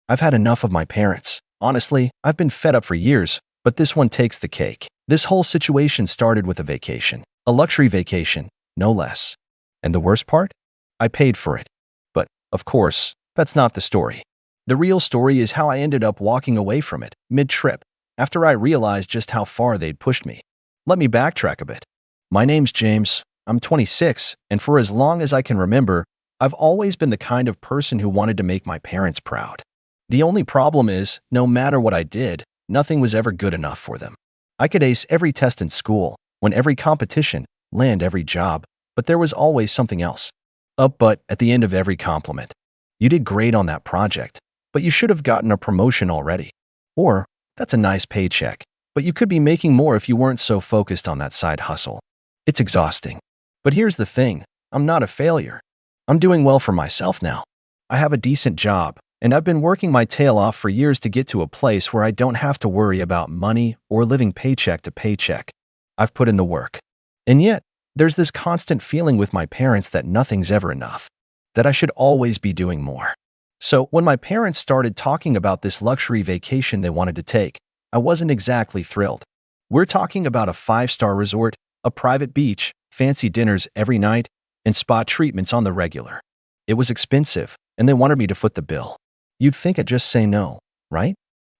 I've had enough of my parents. Honestly, I've been fed up for years, but this one takes the cake. This whole situation started with a vacation. A luxury vacation, no less. And the worst part? I paid for it. But, of course, that's not the story. The real story is how I ended up walking away from it, mid-trip, after I realized just how far they'd pushed me. Let me backtrack a bit. My name's James, I'm 26, and for as long as I can remember, I've always been the kind of person who wanted to make my parents proud. The only problem is, no matter what I did, nothing was ever good enough for them. I could ace every test in school, win every competition, land every job, but there was always something else. But at the end of every compliment. You did great on that project, but you should have gotten a promotion already. Or, that's a nice paycheck, but you could be making more if you weren't so focused on that side hustle. It's exhausting. But here's the thing, I'm not a failure. I'm doing well for myself now. I have a decent job, and I've been working my tail off for years to get to a place where I don't have to worry about money or living paycheck to paycheck. I've put in the work. And yet, there's this constant feeling with my parents that nothing's ever enough, that I should always be doing more. So when my parents started talking about this luxury vacation they wanted to take, I wasn't exactly thrilled. We're talking about a 5-star resort, a private beach, fancy dinners every night, and spa treatments on the regular. It was expensive, and they wanted me to foot the bill. You'd think I'd just say no, right?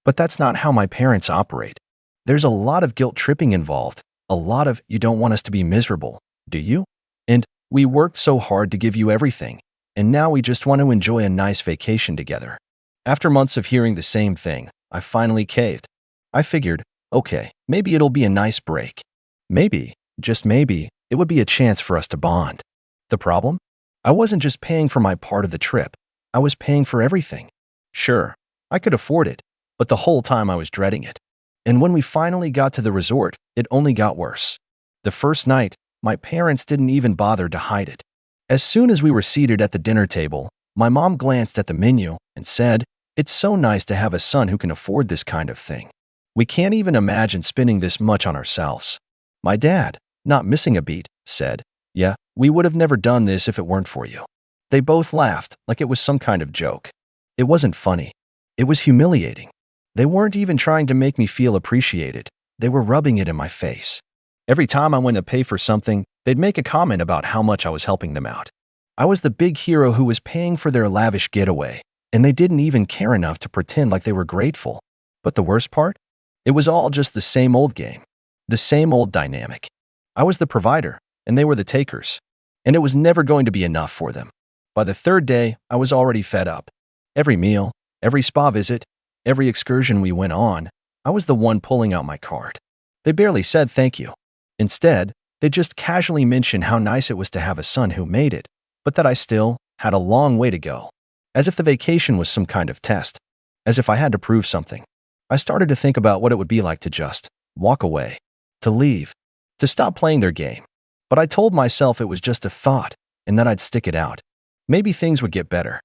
But that's not how my parents operate. There's a lot of guilt tripping involved, a lot of "you don't want us to be miserable, do you?" And "we worked so hard to give you everything, and now we just want to enjoy a nice vacation together." After months of hearing the same thing, I finally caved. I figured, okay, maybe it'll be a nice break. Maybe, just maybe, it would be a chance for us to bond. The problem? I wasn't just paying for my part of the trip. I was paying for everything. Sure, I could afford it, but the whole time I was dreading it. And when we finally got to the resort, it only got worse. The first night, my parents didn't even bother to hide it. As soon as we were seated at the dinner table, my mom glanced at the menu and said, "It's so nice to have a son who can afford this kind of thing. We can't even imagine spending this much on ourselves." My dad, not missing a beat, said, "Yeah, we would have never done this if it weren't for you." They both laughed like it was some kind of joke. It wasn't funny. It was humiliating. They weren't even trying to make me feel appreciated. They were rubbing it in my face. Every time I went to pay for something, they'd make a comment about how much I was helping them out. I was the big hero who was paying for their lavish getaway, and they didn't even care enough to pretend like they were grateful. But the worst part? It was all just the same old game. The same old dynamic. I was the provider, and they were the takers. And it was never going to be enough for them. By the third day, I was already fed up. Every meal, every spa visit, every excursion we went on, I was the one pulling out my card. They barely said thank you. Instead, they just casually mentioned how nice it was to have a son who made it, but that I still had a long way to go. As if the vacation was some kind of test. As if I had to prove something. I started to think about what it would be like to just walk away. To leave. To stop playing their game. But I told myself it was just a thought, and that I'd stick it out. Maybe things would get better.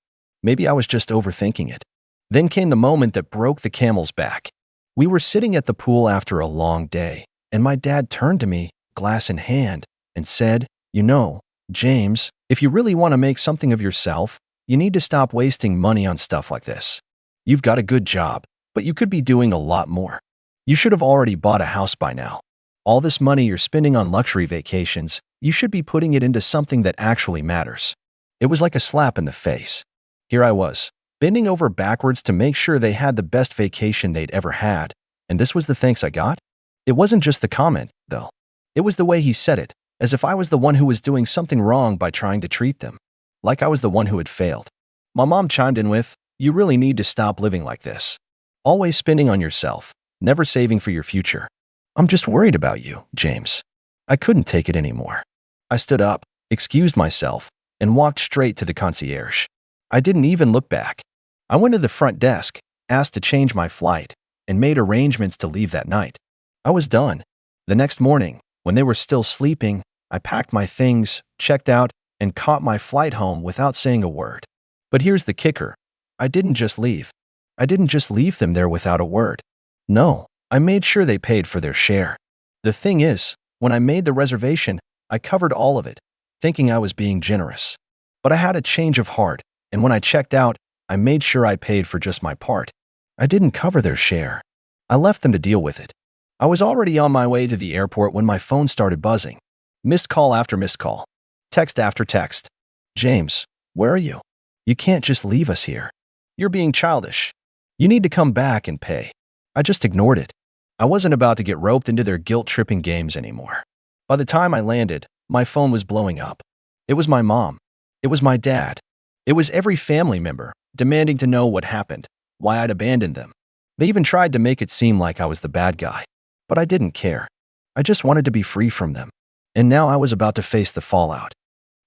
Maybe I was just overthinking it. Then came the moment that broke the camel's back. We were sitting at the pool after a long day, and my dad turned to me, glass in hand, and said, "You know, James, if you really want to make something of yourself, you need to stop wasting money on stuff like this. You've got a good job, but you could be doing a lot more. You should have already bought a house by now. All this money you're spending on luxury vacations, you should be putting it into something that actually matters." It was like a slap in the face. Here I was, bending over backwards to make sure they had the best vacation they'd ever had, and this was the thanks I got? It wasn't just the comment, though. It was the way he said it, as if I was the one who was doing something wrong by trying to treat them. Like I was the one who had failed. My mom chimed in with, "You really need to stop living like this. Always spending on yourself, never saving for your future. I'm just worried about you, James." I couldn't take it anymore. I stood up, excused myself, and walked straight to the concierge. I didn't even look back. I went to the front desk, asked to change my flight, and made arrangements to leave that night. I was done. The next morning, when they were still sleeping, I packed my things, checked out, and caught my flight home without saying a word. But here's the kicker. I didn't just leave. I didn't just leave them there without a word. No, I made sure they paid for their share. The thing is, when I made the reservation, I covered all of it, thinking I was being generous. But I had a change of heart, and when I checked out, I made sure I paid for just my part. I didn't cover their share. I left them to deal with it. I was already on my way to the airport when my phone started buzzing. Missed call after missed call. Text after text. James, where are you? You can't just leave us here. You're being childish. You need to come back and pay. I just ignored it. I wasn't about to get roped into their guilt-tripping games anymore. By the time I landed, my phone was blowing up. It was my mom. It was my dad. It was every family member, demanding to know what happened, why I'd abandoned them. They even tried to make it seem like I was the bad guy. But I didn't care. I just wanted to be free from them. And now I was about to face the fallout.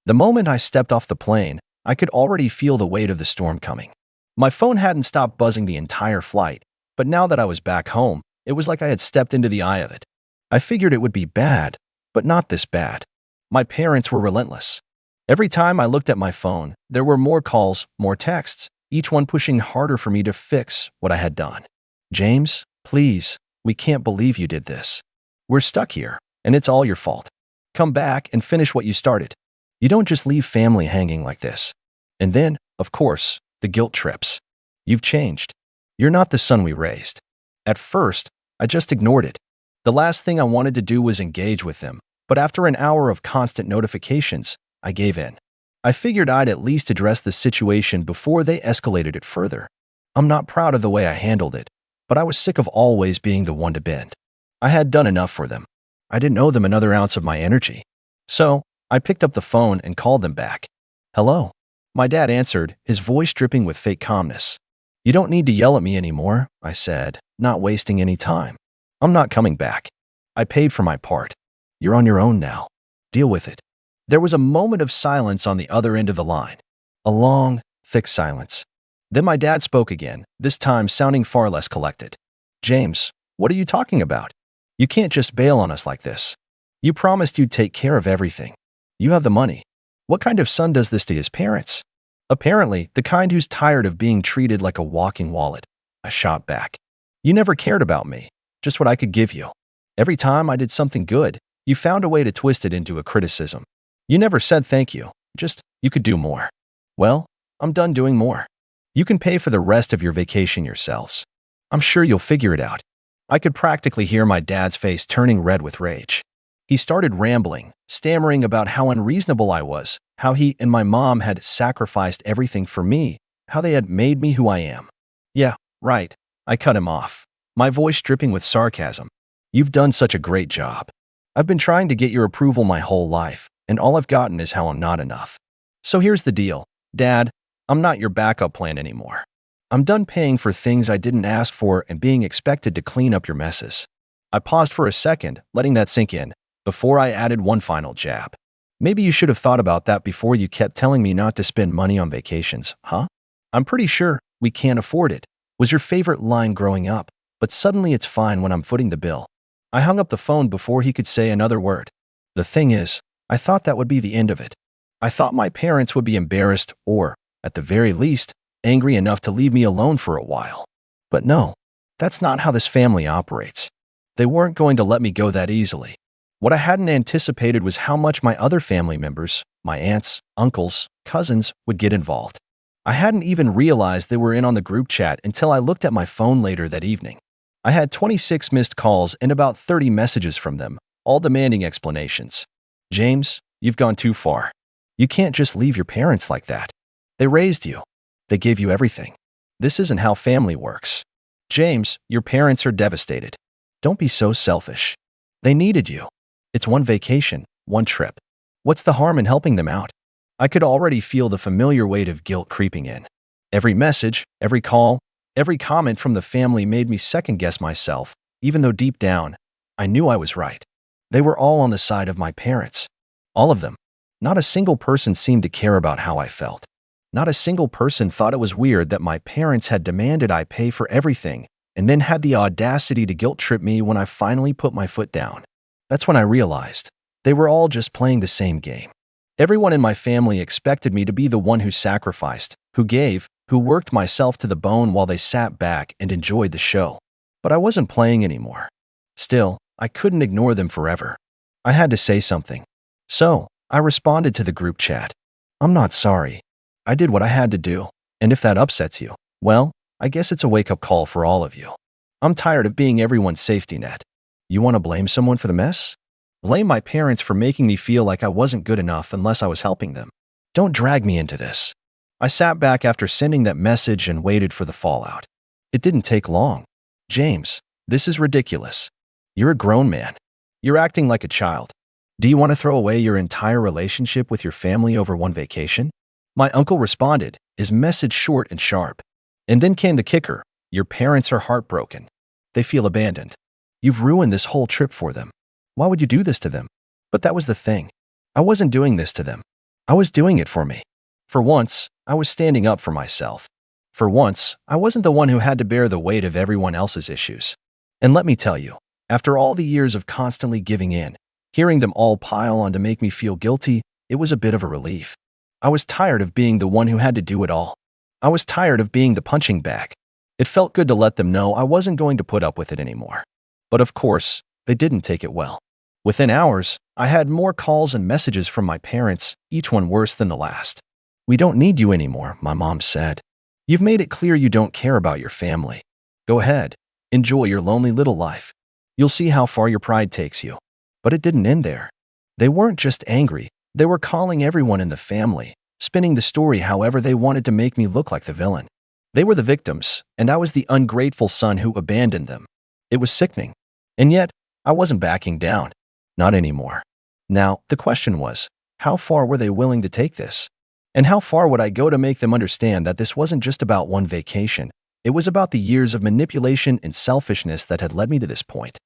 The moment I stepped off the plane, I could already feel the weight of the storm coming. My phone hadn't stopped buzzing the entire flight, but now that I was back home, it was like I had stepped into the eye of it. I figured it would be bad, but not this bad. My parents were relentless. Every time I looked at my phone, there were more calls, more texts, each one pushing harder for me to fix what I had done. James, please, we can't believe you did this. We're stuck here, and it's all your fault. Come back and finish what you started. You don't just leave family hanging like this. And then, of course, the guilt trips. You've changed. You're not the son we raised. At first, I just ignored it. The last thing I wanted to do was engage with them, but after an hour of constant notifications, I gave in. I figured I'd at least address the situation before they escalated it further. I'm not proud of the way I handled it, but I was sick of always being the one to bend. I had done enough for them. I didn't owe them another ounce of my energy. So, I picked up the phone and called them back. Hello? My dad answered, his voice dripping with fake calmness. You don't need to yell at me anymore, I said, not wasting any time. I'm not coming back. I paid for my part. You're on your own now. Deal with it. There was a moment of silence on the other end of the line. A long, thick silence. Then my dad spoke again, this time sounding far less collected. James, what are you talking about? You can't just bail on us like this. You promised you'd take care of everything. You have the money. What kind of son does this to his parents? Apparently, the kind who's tired of being treated like a walking wallet. I shot back. You never cared about me, just what I could give you. Every time I did something good, you found a way to twist it into a criticism. You never said thank you, just you could do more. Well, I'm done doing more. You can pay for the rest of your vacation yourselves. I'm sure you'll figure it out. I could practically hear my dad's face turning red with rage. He started rambling, stammering about how unreasonable I was, how he and my mom had sacrificed everything for me, how they had made me who I am. Yeah, right. I cut him off, my voice dripping with sarcasm. You've done such a great job. I've been trying to get your approval my whole life, and all I've gotten is how I'm not enough. So here's the deal, Dad, I'm not your backup plan anymore. I'm done paying for things I didn't ask for and being expected to clean up your messes. I paused for a second, letting that sink in, before I added one final jab. Maybe you should have thought about that before you kept telling me not to spend money on vacations, huh? I'm pretty sure we can't afford it, was your favorite line growing up, but suddenly it's fine when I'm footing the bill. I hung up the phone before he could say another word. The thing is, I thought that would be the end of it. I thought my parents would be embarrassed or, at the very least, angry enough to leave me alone for a while. But no, that's not how this family operates. They weren't going to let me go that easily. What I hadn't anticipated was how much my other family members, my aunts, uncles, cousins, would get involved. I hadn't even realized they were in on the group chat until I looked at my phone later that evening. I had 26 missed calls and about 30 messages from them, all demanding explanations. James, you've gone too far. You can't just leave your parents like that. They raised you. They gave you everything. This isn't how family works. James, your parents are devastated. Don't be so selfish. They needed you. It's one vacation, one trip. What's the harm in helping them out? I could already feel the familiar weight of guilt creeping in. Every message, every call, every comment from the family made me second-guess myself, even though deep down, I knew I was right. They were all on the side of my parents. All of them. Not a single person seemed to care about how I felt. Not a single person thought it was weird that my parents had demanded I pay for everything and then had the audacity to guilt-trip me when I finally put my foot down. That's when I realized they were all just playing the same game. Everyone in my family expected me to be the one who sacrificed, who gave, who worked myself to the bone while they sat back and enjoyed the show. But I wasn't playing anymore. Still, I couldn't ignore them forever. I had to say something. So, I responded to the group chat. I'm not sorry. I did what I had to do. And if that upsets you, well, I guess it's a wake-up call for all of you. I'm tired of being everyone's safety net. You want to blame someone for the mess? Blame my parents for making me feel like I wasn't good enough unless I was helping them. Don't drag me into this. I sat back after sending that message and waited for the fallout. It didn't take long. James, this is ridiculous. You're a grown man. You're acting like a child. Do you want to throw away your entire relationship with your family over one vacation? My uncle responded, his message short and sharp. And then came the kicker. Your parents are heartbroken. They feel abandoned. You've ruined this whole trip for them. Why would you do this to them? But that was the thing. I wasn't doing this to them. I was doing it for me. For once, I was standing up for myself. For once, I wasn't the one who had to bear the weight of everyone else's issues. And let me tell you, after all the years of constantly giving in, hearing them all pile on to make me feel guilty, it was a bit of a relief. I was tired of being the one who had to do it all. I was tired of being the punching bag. It felt good to let them know I wasn't going to put up with it anymore. But of course, they didn't take it well. Within hours, I had more calls and messages from my parents, each one worse than the last. We don't need you anymore, my mom said. You've made it clear you don't care about your family. Go ahead, enjoy your lonely little life. You'll see how far your pride takes you. But it didn't end there. They weren't just angry, they were calling everyone in the family, spinning the story however they wanted to make me look like the villain. They were the victims, and I was the ungrateful son who abandoned them. It was sickening. And yet, I wasn't backing down. Not anymore. Now, the question was, how far were they willing to take this? And how far would I go to make them understand that this wasn't just about one vacation? It was about the years of manipulation and selfishness that had led me to this point.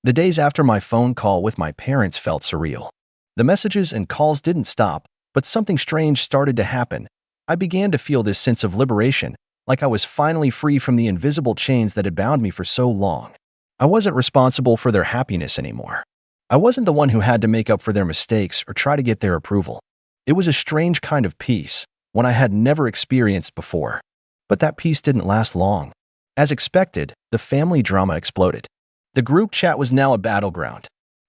The days after my phone call with my parents felt surreal. The messages and calls didn't stop, but something strange started to happen. I began to feel this sense of liberation, like I was finally free from the invisible chains that had bound me for so long. I wasn't responsible for their happiness anymore. I wasn't the one who had to make up for their mistakes or try to get their approval. It was a strange kind of peace, one I had never experienced before. But that peace didn't last long. As expected, the family drama exploded. The group chat was now a battleground.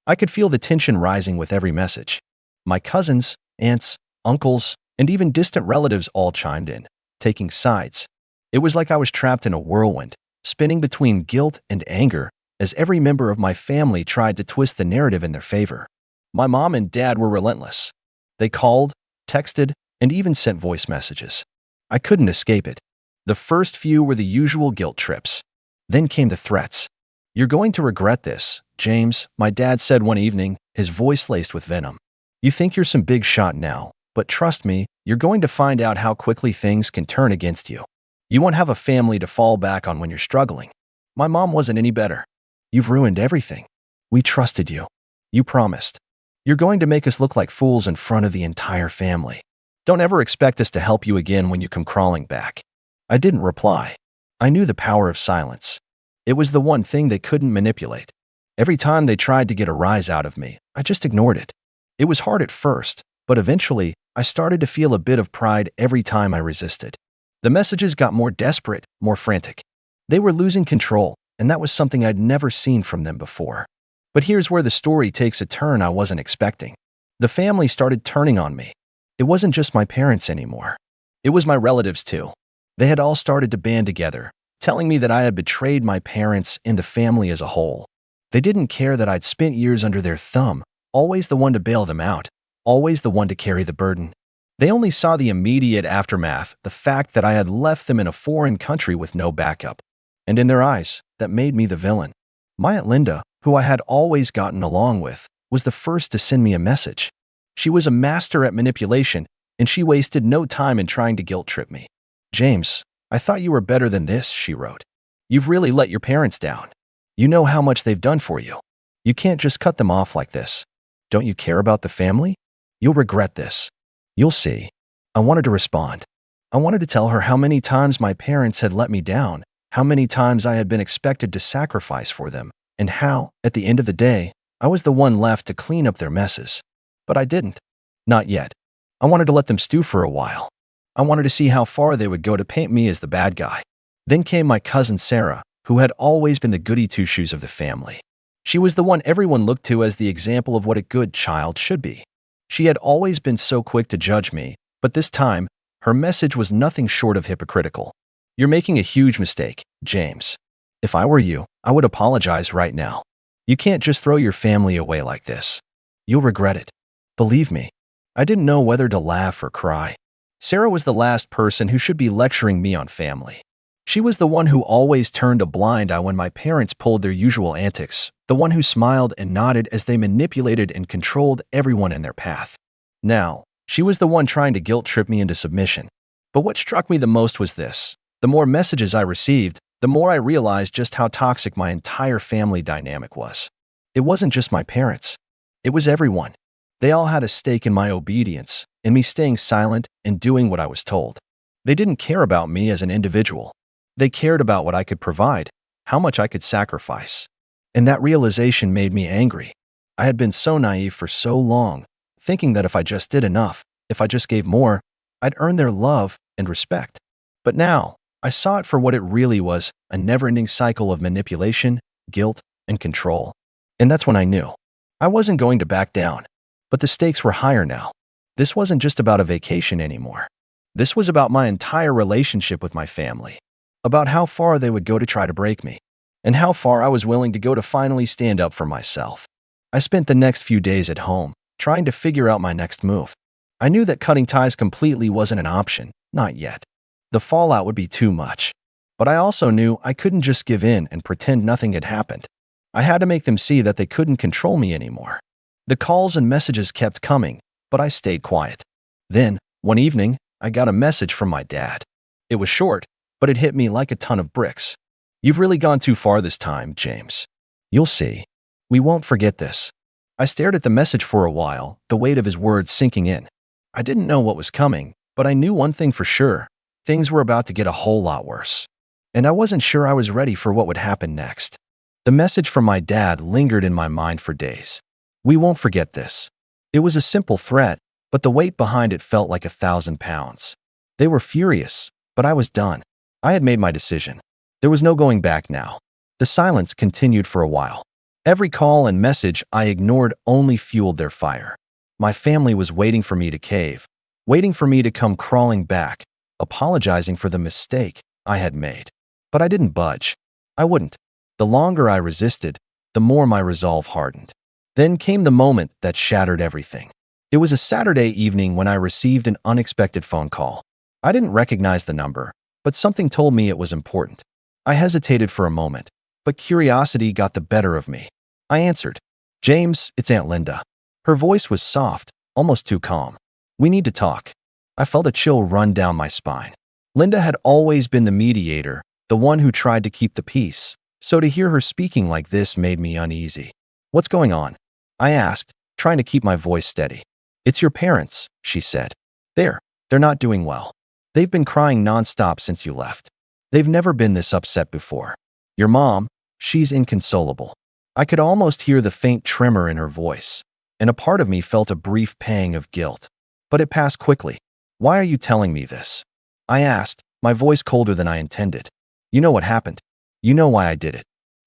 I could feel the tension rising with every message. My cousins, aunts, uncles, and even distant relatives all chimed in, taking sides. It was like I was trapped in a whirlwind, spinning between guilt and anger as every member of my family tried to twist the narrative in their favor. My mom and dad were relentless. They called, texted, and even sent voice messages. I couldn't escape it. The first few were the usual guilt trips. Then came the threats. You're going to regret this, James, my dad said one evening, his voice laced with venom. You think you're some big shot now, but trust me, you're going to find out how quickly things can turn against you. You won't have a family to fall back on when you're struggling. My mom wasn't any better. You've ruined everything. We trusted you. You promised. You're going to make us look like fools in front of the entire family. Don't ever expect us to help you again when you come crawling back. I didn't reply. I knew the power of silence. It was the one thing they couldn't manipulate. Every time they tried to get a rise out of me, I just ignored it. It was hard at first, but eventually, I started to feel a bit of pride every time I resisted. The messages got more desperate, more frantic. They were losing control, and that was something I'd never seen from them before. But here's where the story takes a turn I wasn't expecting. The family started turning on me. It wasn't just my parents anymore. It was my relatives too. They had all started to band together, telling me that I had betrayed my parents and the family as a whole. They didn't care that I'd spent years under their thumb, always the one to bail them out, always the one to carry the burden. They only saw the immediate aftermath, the fact that I had left them in a foreign country with no backup. And in their eyes, that made me the villain. My Aunt Linda, who I had always gotten along with, was the first to send me a message. She was a master at manipulation, and she wasted no time in trying to guilt trip me. James, I thought you were better than this, she wrote. You've really let your parents down. You know how much they've done for you. You can't just cut them off like this. Don't you care about the family? You'll regret this. You'll see. I wanted to respond. I wanted to tell her how many times my parents had let me down, how many times I had been expected to sacrifice for them, and how, at the end of the day, I was the one left to clean up their messes. But I didn't. Not yet. I wanted to let them stew for a while. I wanted to see how far they would go to paint me as the bad guy. Then came my cousin Sarah, who had always been the goody two-shoes of the family. She was the one everyone looked to as the example of what a good child should be. She had always been so quick to judge me, but this time, Her message was nothing short of hypocritical. You're making a huge mistake, James. If I were you, I would apologize right now. You can't just throw your family away like this. You'll regret it. Believe me. I didn't know whether to laugh or cry. Sarah was the last person who should be lecturing me on family. She was the one who always turned a blind eye when my parents pulled their usual antics, the one who smiled and nodded as they manipulated and controlled everyone in their path. Now, she was the one trying to guilt-trip me into submission. But what struck me the most was this. The more messages I received, the more I realized just how toxic my entire family dynamic was. It wasn't just my parents. It was everyone. They all had a stake in my obedience, in me staying silent and doing what I was told. They didn't care about me as an individual. They cared about what I could provide, how much I could sacrifice. And that realization made me angry. I had been so naive for so long, thinking that if I just did enough, if I just gave more, I'd earn their love and respect. But now, I saw it for what it really was, a never-ending cycle of manipulation, guilt, and control. And that's when I knew. I wasn't going to back down. But the stakes were higher now. This wasn't just about a vacation anymore. This was about my entire relationship with my family. About how far they would go to try to break me, and how far I was willing to go to finally stand up for myself. I spent the next few days at home, trying to figure out my next move. I knew that cutting ties completely wasn't an option, not yet. The fallout would be too much. But I also knew I couldn't just give in and pretend nothing had happened. I had to make them see that they couldn't control me anymore. The calls and messages kept coming, but I stayed quiet. Then, one evening, I got a message from my dad. It was short, but it hit me like a ton of bricks. You've really gone too far this time, James. You'll see. We won't forget this. I stared at the message for a while, the weight of his words sinking in. I didn't know what was coming, but I knew one thing for sure. Things were about to get a whole lot worse. And I wasn't sure I was ready for what would happen next. The message from my dad lingered in my mind for days. We won't forget this. It was a simple threat, but the weight behind it felt like 1,000 pounds. They were furious, but I was done. I had made my decision. There was no going back now. The silence continued for a while. Every call and message I ignored only fueled their fire. My family was waiting for me to cave, waiting for me to come crawling back, apologizing for the mistake I had made. But I didn't budge. I wouldn't. The longer I resisted, the more my resolve hardened. Then came the moment that shattered everything. It was a Saturday evening when I received an unexpected phone call. I didn't recognize the number, but something told me it was important. I hesitated for a moment, but curiosity got the better of me. I answered. James, it's Aunt Linda. Her voice was soft, almost too calm. We need to talk. I felt a chill run down my spine. Linda had always been the mediator, the one who tried to keep the peace, so to hear her speaking like this made me uneasy. What's going on? I asked, trying to keep my voice steady. It's your parents, she said. They're not doing well. They've been crying nonstop since you left. They've never been this upset before. Your mom, she's inconsolable. I could almost hear the faint tremor in her voice, and a part of me felt a brief pang of guilt. But it passed quickly. Why are you telling me this? I asked, my voice colder than I intended. You know what happened. You know why I did it.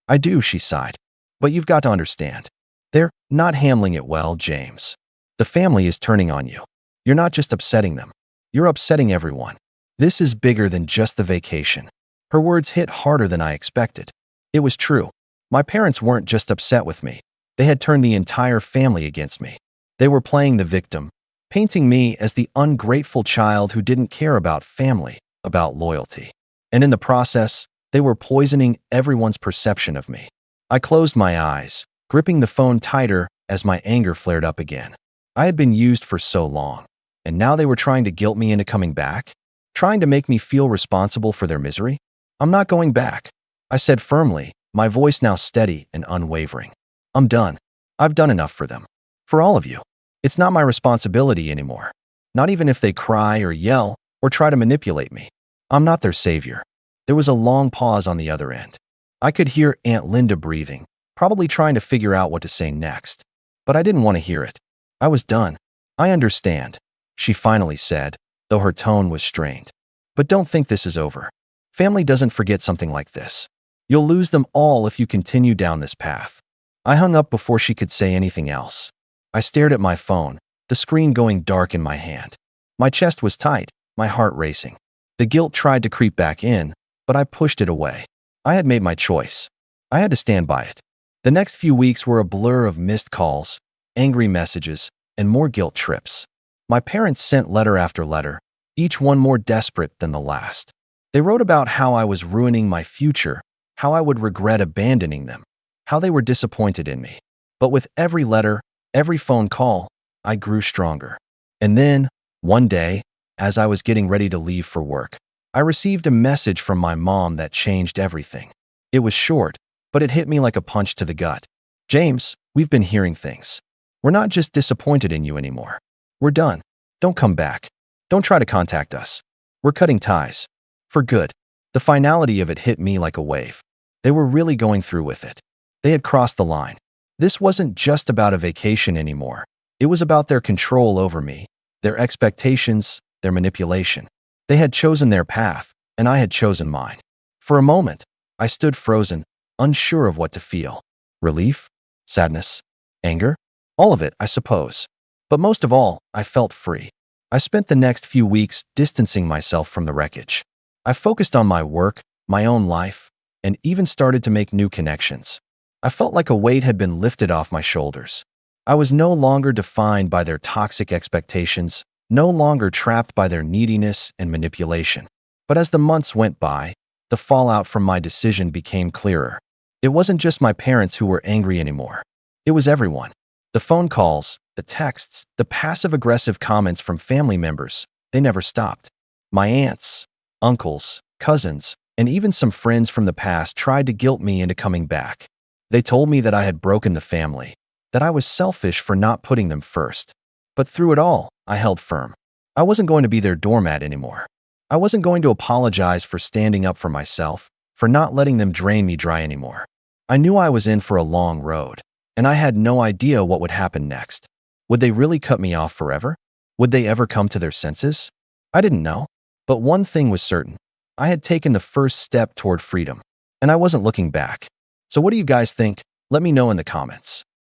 I do, she sighed. But you've got to understand. They're not handling it well, James. The family is turning on you. You're not just upsetting them. You're upsetting everyone. This is bigger than just the vacation. Her words hit harder than I expected. It was true. My parents weren't just upset with me. They had turned the entire family against me. They were playing the victim, painting me as the ungrateful child who didn't care about family, about loyalty. And in the process, they were poisoning everyone's perception of me. I closed my eyes, gripping the phone tighter as my anger flared up again. I had been used for so long, and now they were trying to guilt me into coming back, trying to make me feel responsible for their misery. I'm not going back, I said firmly, my voice now steady and unwavering. I'm done. I've done enough for them. For all of you. It's not my responsibility anymore. Not even if they cry or yell or try to manipulate me. I'm not their savior. There was a long pause on the other end. I could hear Aunt Linda breathing, probably trying to figure out what to say next. But I didn't want to hear it. I was done. I understand, she finally said, though her tone was strained. But don't think this is over. Family doesn't forget something like this. You'll lose them all if you continue down this path. I hung up before she could say anything else. I stared at my phone, the screen going dark in my hand. My chest was tight, my heart racing. The guilt tried to creep back in, but I pushed it away. I had made my choice. I had to stand by it. The next few weeks were a blur of missed calls, angry messages, and more guilt trips. My parents sent letter after letter, each one more desperate than the last. They wrote about how I was ruining my future, how I would regret abandoning them, how they were disappointed in me. But with every letter, every phone call, I grew stronger. And then, one day, as I was getting ready to leave for work, I received a message from my mom that changed everything. It was short, but it hit me like a punch to the gut. James, we've been hearing things. We're not just disappointed in you anymore. We're done. Don't come back. Don't try to contact us. We're cutting ties. For good. The finality of it hit me like a wave. They were really going through with it. They had crossed the line. This wasn't just about a vacation anymore. It was about their control over me, their expectations, their manipulation. They had chosen their path, and I had chosen mine. For a moment, I stood frozen, unsure of what to feel. Relief? Sadness? Anger? All of it, I suppose. But most of all, I felt free. I spent the next few weeks distancing myself from the wreckage. I focused on my work, my own life, and even started to make new connections. I felt like a weight had been lifted off my shoulders. I was no longer defined by their toxic expectations, no longer trapped by their neediness and manipulation. But as the months went by, the fallout from my decision became clearer. It wasn't just my parents who were angry anymore. It was everyone. The phone calls, the texts, the passive-aggressive comments from family members, they never stopped. My aunts, uncles, cousins, and even some friends from the past tried to guilt me into coming back. They told me that I had broken the family, that I was selfish for not putting them first. But through it all, I held firm. I wasn't going to be their doormat anymore. I wasn't going to apologize for standing up for myself, for not letting them drain me dry anymore. I knew I was in for a long road, and I had no idea what would happen next. Would they really cut me off forever? Would they ever come to their senses? I didn't know. But one thing was certain. I had taken the first step toward freedom, and I wasn't looking back. So what do you guys think? Let me know in the comments.